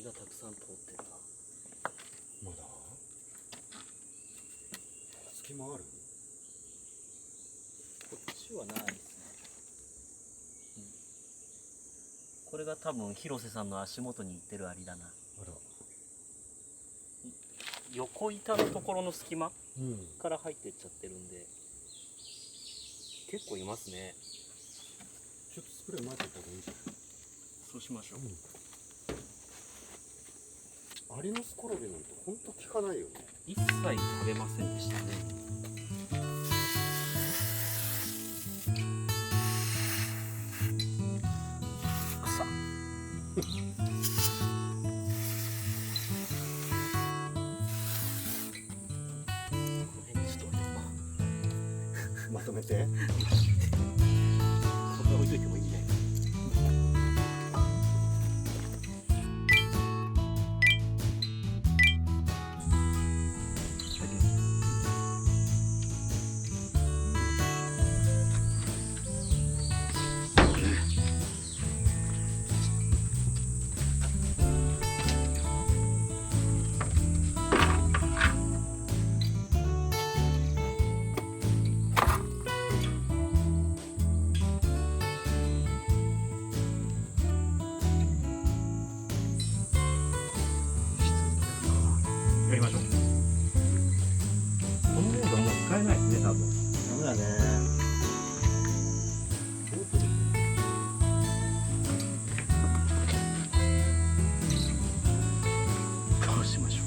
がたくさん通ってるな。まだ隙間ある？こっちはないですね、これが多分広瀬さんの足元に行ってるアリだな。あら、横板のところの隙間から入ってっちゃってるんで、結構いますね。ちょっとスプレー混ぜた方がいいじゃん。そうしましょう。アリのスコロベなんてほんと効かないよね。一切食べませんでしたね。草まとめてこんな置いといてもいいんじゃないか。やりましょう。このモードもう使えないですね、多分。ダメだね。どうしましょう。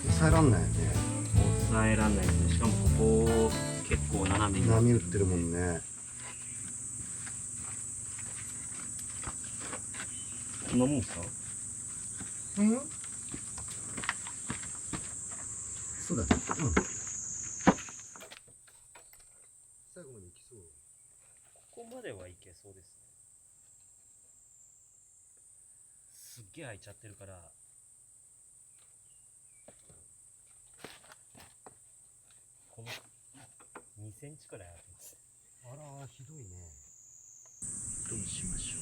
抑えらんないよね。抑えらんないですね。しかもここ結構斜めに波打ってるもんね。こんなもんですか？そうだね。最後まで行きそう。ここまではいけそうですね。すっげえ開いちゃってるから。この2センチくらいあります。あら、ひどいね。どうしましょ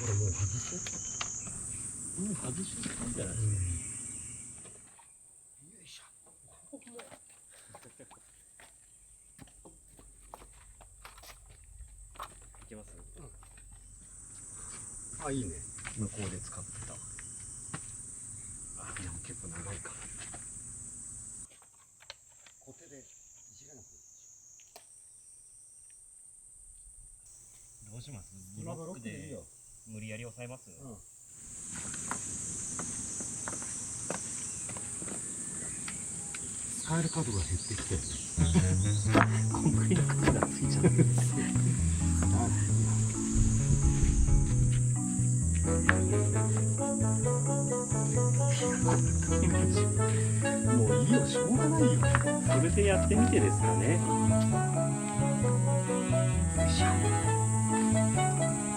これもう外す？う。外していいんじゃないですか。よいしょ。いけます？あ、いいね。向こうで使ってた。あ、でも結構長いか。固定でいじれなくて。どうします？ブ今ロックで無理やり抑えます？使える角が減ってきてるね。コンクリの角がついちゃってるんですよ。もういいよ、しょうがないよ。それでやってみてですかね。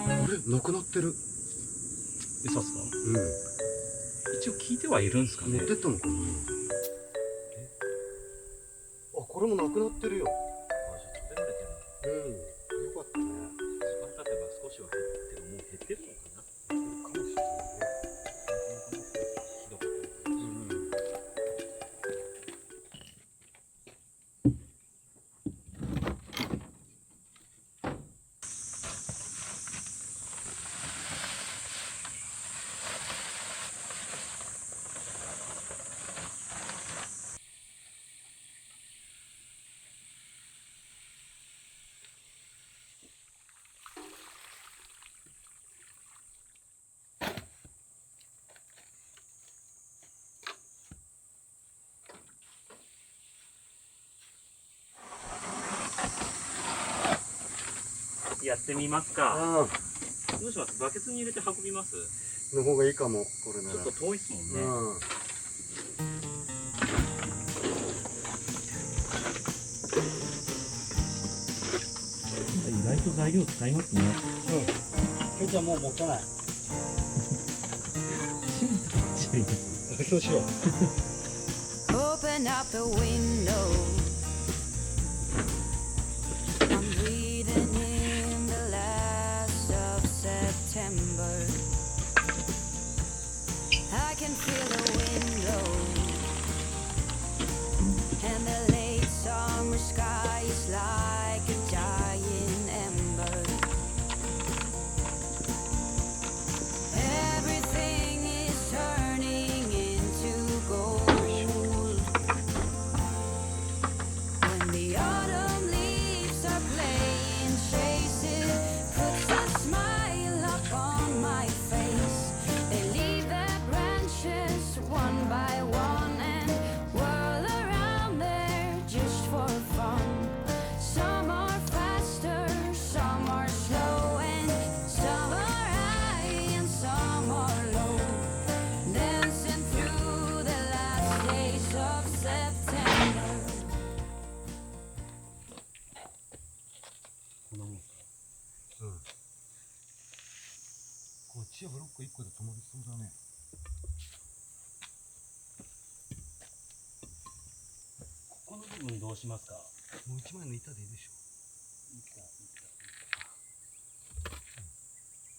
あれ、なくなってる。そうっすか？一応聞いてはいるんですかね。持ってったのかな。あ、これもなくなってるよ。あ、じゃあ食べられてるの？よかったね。時間経てば少しは減ってる。もう減ってるのかな？かもしれないね。ひどかった。やってみますか。あどうします？バケツに入れて運びます？あ、の方がいいかも、これなら。ちょっと遠いですもんね。意外と材料使いますね。ケイちゃんもう持たない。そうしよう。Open up the window. ちはブロック1個で止まりそうだね。ここの部分どうしますか？もう1枚の板でいいでし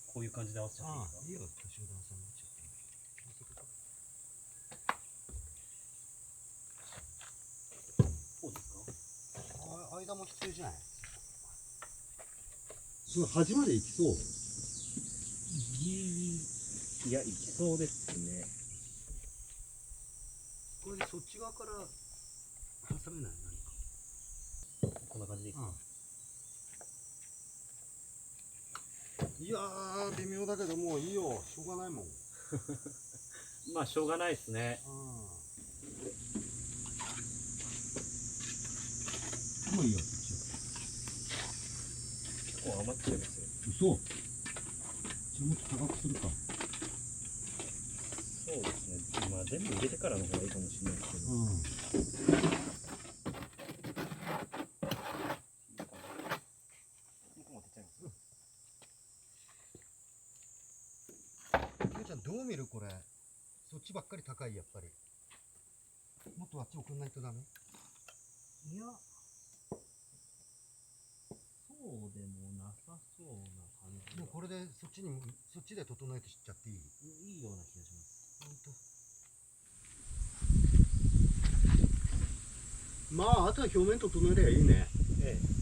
こういう感じで合わせちょ。ゃっていいですか？いいよ、年男さんになっちゃっていい。こうですか？間も必要じゃない。その端まで行きそう。いや、いきそうですね。これでそっち側から挟めない？こんな感じでいいですか？いやー、微妙だけどもういいよ、しょうがないもん。まあしょうがないですね。もういいよ、そっ結構余っちゃいますよ。ち。嘘。もっと高くするか。そうですね。まあ全部入れてからの方がいいかもしれないですけど。僕も出ちゃいます。きょうちゃんどう見るこれ。そっちばっかり高いやっぱり。もっとあっち送んないとダメ？いや、そうでもなさそうな感じ。もうこれでそっちで整えてしちゃっていい？いいような気がします。ほんと。まああとは表面整えればいいね。ええ。